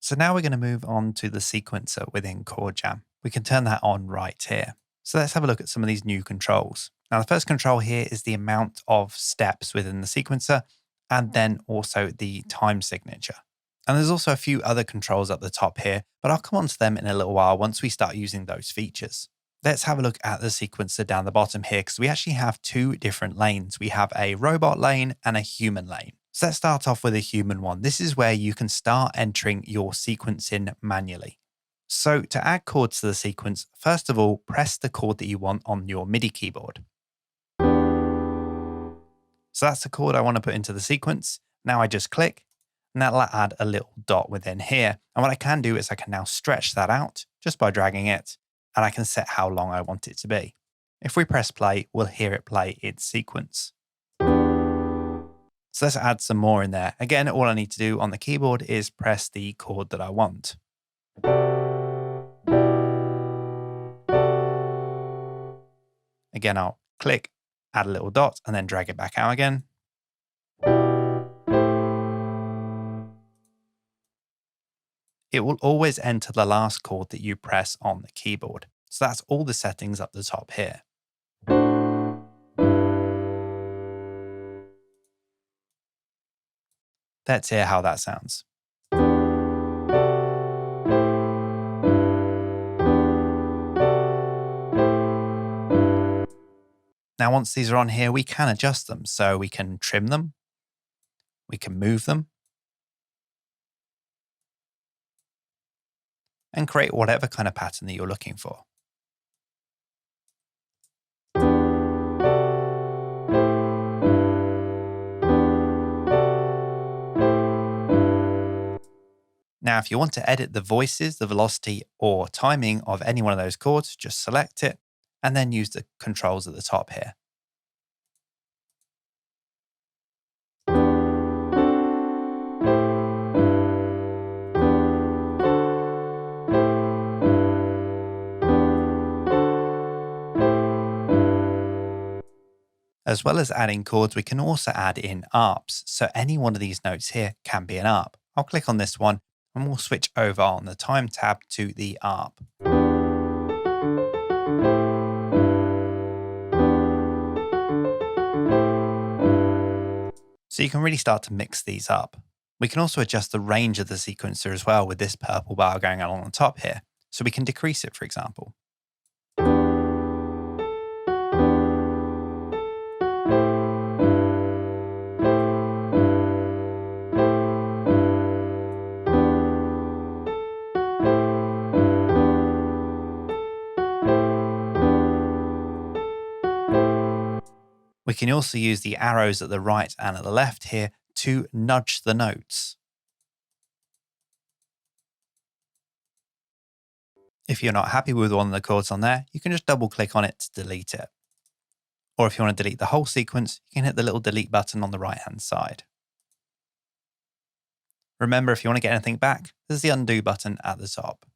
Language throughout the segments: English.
So now we're going to move on to the sequencer within Chordjam. We can turn that on right here. So let's have a look at some of these new controls. Now the first control here is the amount of steps within the sequencer and then also the time signature. And there's also a few other controls up the top here, but I'll come on to them in a little while once we start using those features. Let's have a look at the sequencer down the bottom here because we actually have two different lanes. We have a robot lane and a human lane. So let's start off with a human one. This is where you can start entering your sequence in manually. So to add chords to the sequence, first of all, press the chord that you want on your Midi keyboard. So that's the chord I want to put into the sequence. Now I just click, and that'll add a little dot within here. And what I can do is I can now stretch that out just by dragging it, and I can set how long I want it to be. If we press play, we'll hear it play its sequence. So let's add some more in there. Again, all I need to do on the keyboard is press the chord that I want. Again, I'll click, add a little dot, and then drag it back out again. It will always enter the last chord that you press on the keyboard. So that's all the settings up the top here. Let's hear how that sounds. Now, once these are on here, we can adjust them. So we can trim them, we can move them, and create whatever kind of pattern that you're looking for. Now, if you want to edit the voices, the velocity, or timing of any one of those chords, just select it and then use the controls at the top here. As well as adding chords, we can also add in arps. So any one of these notes here can be an arp. I'll click on this one and we'll switch over on the time tab to the arp. So you can really start to mix these up. We can also adjust the range of the sequencer as well with this purple bar going along the top here. So we can decrease it, for example. We can also use the arrows at the right and at the left here to nudge the notes. If you're not happy with one of the chords on there, you can just double click on it to delete it. Or if you want to delete the whole sequence, you can hit the little delete button on the right-hand side. Remember, if you want to get anything back, there's the undo button at the top.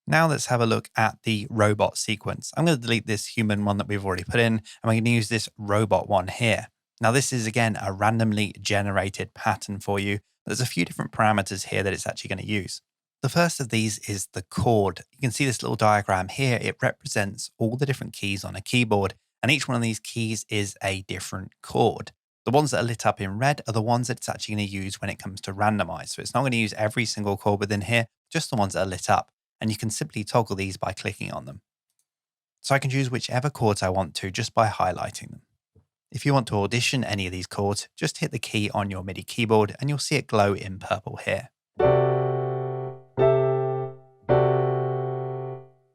Now let's have a look at the robot sequence. I'm going to delete this human one that we've already put in, and we're going to use this robot one here. Now this is again a randomly generated pattern for you. There's a few different parameters here that it's actually going to use. The first of these is the chord. You can see this little diagram here. It represents all the different keys on a keyboard, and each one of these keys is a different chord. The ones that are lit up in red are the ones that it's actually going to use when it comes to randomize. So it's not going to use every single chord within here, just the ones that are lit up. And you can simply toggle these by clicking on them. So I can choose whichever chords I want to just by highlighting them. If you want to audition any of these chords, just hit the key on your Midi keyboard and you'll see it glow in purple here.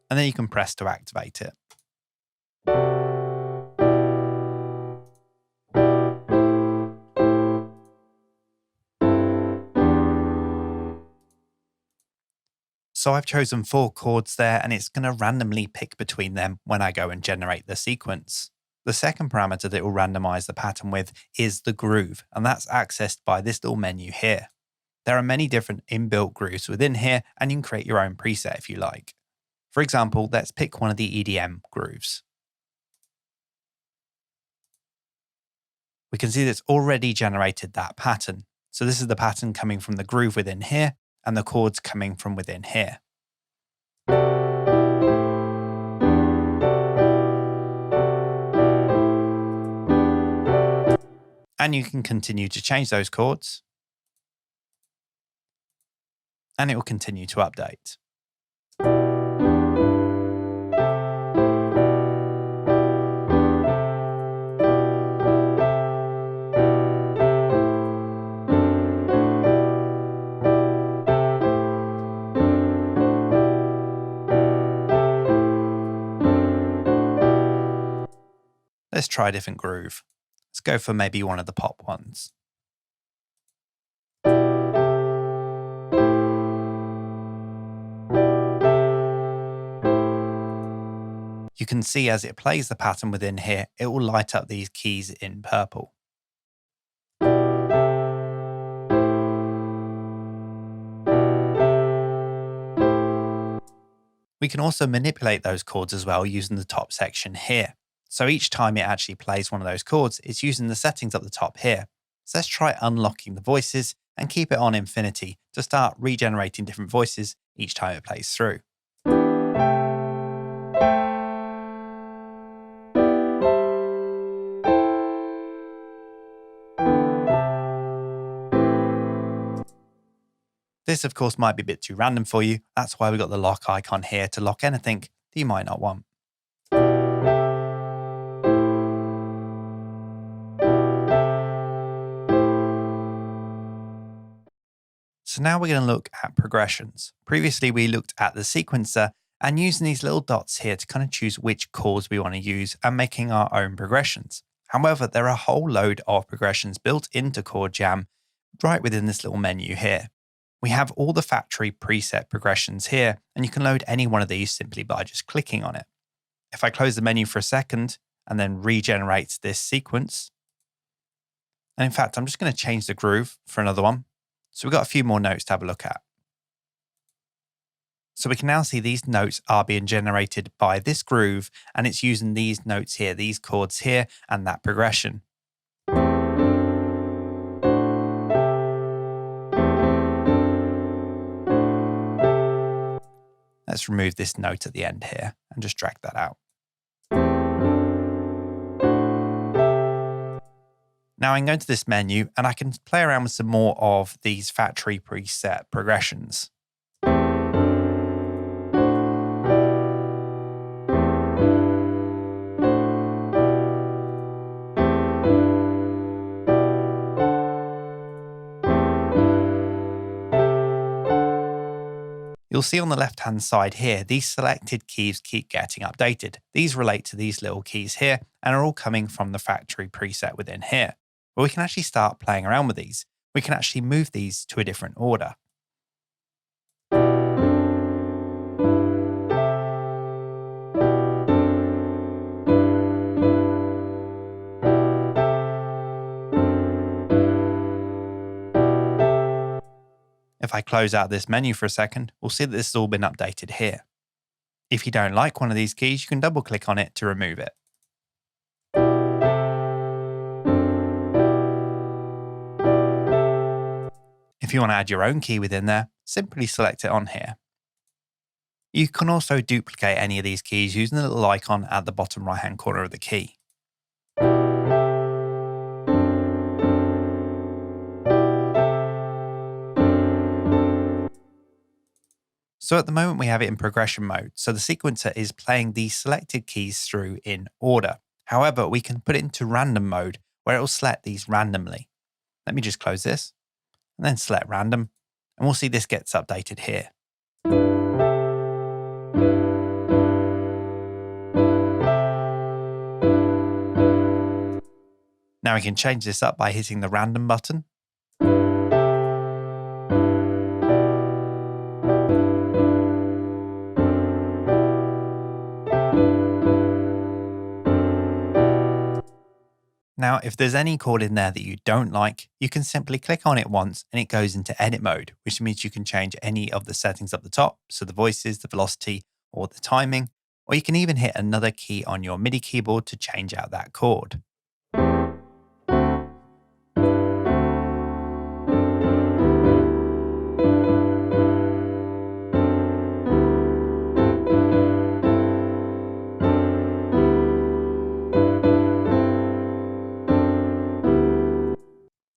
And then you can press to activate it. So I've chosen 4 chords there, and it's going to randomly pick between them when I go and generate the sequence. The second parameter that will randomize the pattern with is the groove, and that's accessed by this little menu here. There are many different inbuilt grooves within here, and you can create your own preset if you like. For example, let's pick one of the EDM grooves. We can see that it's already generated that pattern. So this is the pattern coming from the groove within here. and the chords coming from within here. And you can continue to change those chords, and it will continue to update. Let's try a different groove. Let's go for maybe one of the pop ones. You can see as it plays the pattern within here, it will light up these keys in purple. We can also manipulate those chords as well using the top section here. So each time it actually plays one of those chords, it's using the settings up the top here. So let's try unlocking the voices and keep it on infinity to start regenerating different voices each time it plays through. This, of course, might be a bit too random for you. That's why we've got the lock icon here to lock anything that you might not want. So now we're going to look at progressions. Previously, we looked at the sequencer and using these little dots here to kind of choose which chords we want to use and making our own progressions. However, there are a whole load of progressions built into Chordjam right within this little menu here. We have all the factory preset progressions here, and you can load any one of these simply by just clicking on it. If I close the menu for a second and then regenerate this sequence, and in fact, I'm just going to change the groove for another one. So we've got a few more notes to have a look at. So we can now see these notes are being generated by this groove, and it's using these notes here, these chords here, and that progression. Let's remove this note at the end here and just drag that out. Now I can go into this menu and I can play around with some more of these factory preset progressions. You'll see on the left-hand side here, these selected keys keep getting updated. These relate to these little keys here and are all coming from the factory preset within here. But we can actually start playing around with these. We can actually move these to a different order. If I close out this menu for a second, we'll see that this has all been updated here. If you don't like one of these keys, you can double click on it to remove it. If you want to add your own key within there, simply select it on here. You can also duplicate any of these keys using the little icon at the bottom right-hand corner of the key. So at the moment we have it in progression mode, so the sequencer is playing these selected keys through in order. However, we can put it into random mode where it will select these randomly. Let me just close this and then select random, and we'll see this gets updated here. Now we can change this up by hitting the random button. Now, if there's any chord in there that you don't like, you can simply click on it once and it goes into edit mode, which means you can change any of the settings up the top, so the voices, the velocity, or the timing, or you can even hit another key on your MIDI keyboard to change out that chord.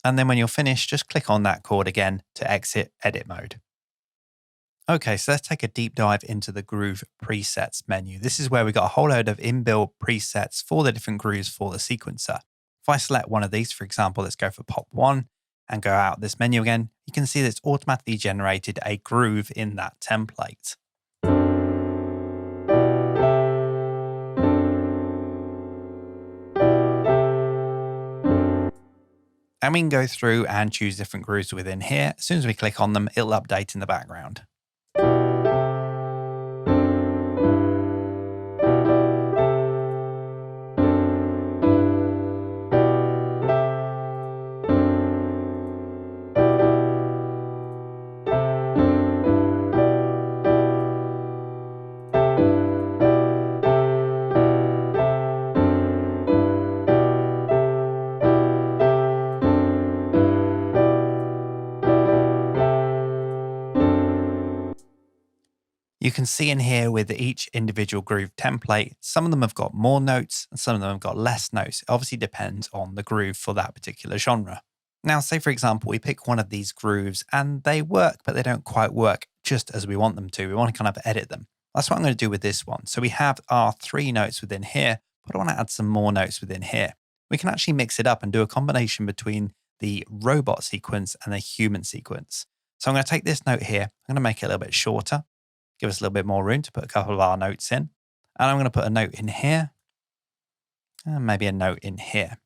And then when you're finished, just click on that chord again to exit edit mode. Okay, so let's take a deep dive into the groove presets menu. This is where we got a whole load of inbuilt presets for the different grooves for the sequencer. If I select one of these, for example, let's go for pop 1 and go out this menu again, you can see that it's automatically generated a groove in that template. And we can go through and choose different grooves within here. As soon as we click on them, it'll update in the background. You can see in here with each individual groove template, some of them have got more notes and some of them have got less notes. It obviously depends on the groove for that particular genre. Now, say for example, we pick one of these grooves and they work, but they don't quite work just as we want them to. We want to kind of edit them. That's what I'm going to do with this one. So we have our 3 notes within here, but I want to add some more notes within here. We can actually mix it up and do a combination between the robot sequence and the human sequence. So I'm going to take this note here. I'm going to make it a little bit shorter. Give us a little bit more room to put a couple of our notes in. And I'm going to put a note in here and maybe a note in here.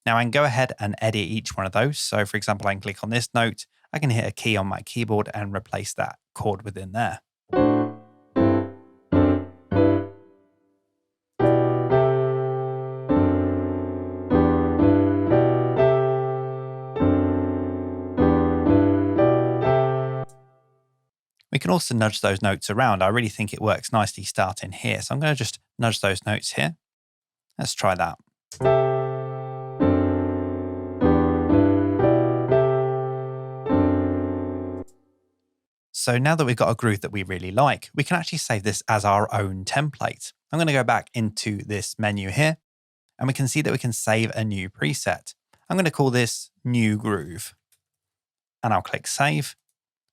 Now I can go ahead and edit each one of those. So for example, I can click on this note. I can hit a key on my keyboard and replace that chord within there. We can also nudge those notes around. I really think it works nicely starting here. So I'm going to just nudge those notes here. Let's try that. So now that we've got a groove that we really like, we can actually save this as our own template. I'm going to go back into this menu here and we can see that we can save a new preset. I'm going to call this new groove and I'll click save.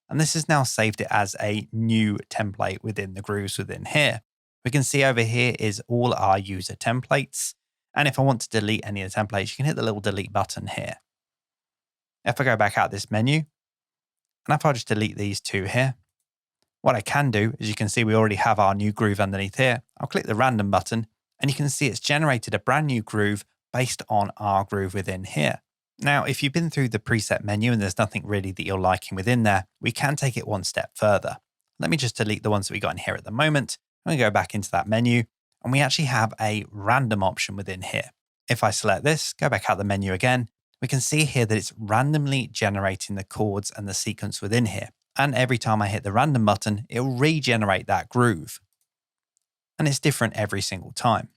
And this has now saved it as a new template within the grooves within here. We can see over here is all our user templates. And if I want to delete any of the templates, you can hit the little delete button here. If I go back out this menu, and if I just delete these 2 here, what I can do is you can see we already have our new groove underneath here. I'll click the random button and you can see it's generated a brand new groove based on our groove within here. Now, if you've been through the preset menu and there's nothing really that you're liking within there, we can take it one step further. Let me just delete the ones that we got in here at the moment. I'm going to go back into that menu and we actually have a random option within here. If I select this, go back out the menu again, we can see here that it's randomly generating the chords and the sequence within here. And every time I hit the random button, it will regenerate that groove. And it's different every single time.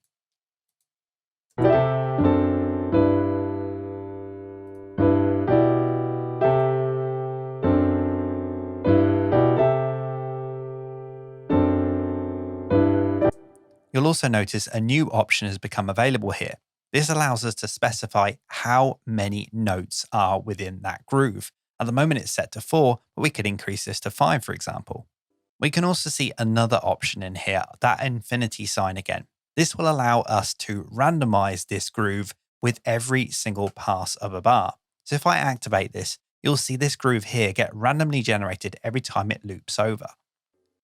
You'll also notice a new option has become available here. This allows us to specify how many notes are within that groove. At the moment it's set to 4, but we could increase this to 5, for example. We can also see another option in here, that infinity sign again. This will allow us to randomize this groove with every single pass of a bar. So if I activate this, you'll see this groove here get randomly generated every time it loops over.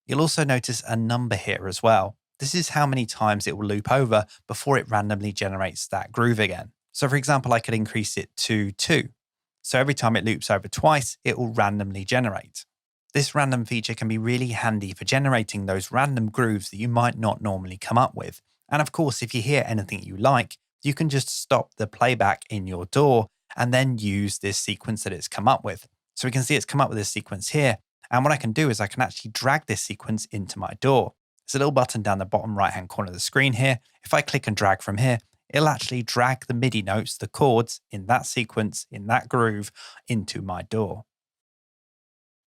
You'll also notice a number here as well. This is how many times it will loop over before it randomly generates that groove again. So for example, I could increase it to 2. So every time it loops over twice, it will randomly generate. This random feature can be really handy for generating those random grooves that you might not normally come up with. And of course, if you hear anything you like, you can just stop the playback in your DAW and then use this sequence that it's come up with. So we can see it's come up with this sequence here. And what I can do is I can actually drag this sequence into my DAW. There's a little button down the bottom right-hand corner of the screen here. If I click and drag from here, it'll actually drag the MIDI notes, the chords in that sequence, in that groove, into my DAW.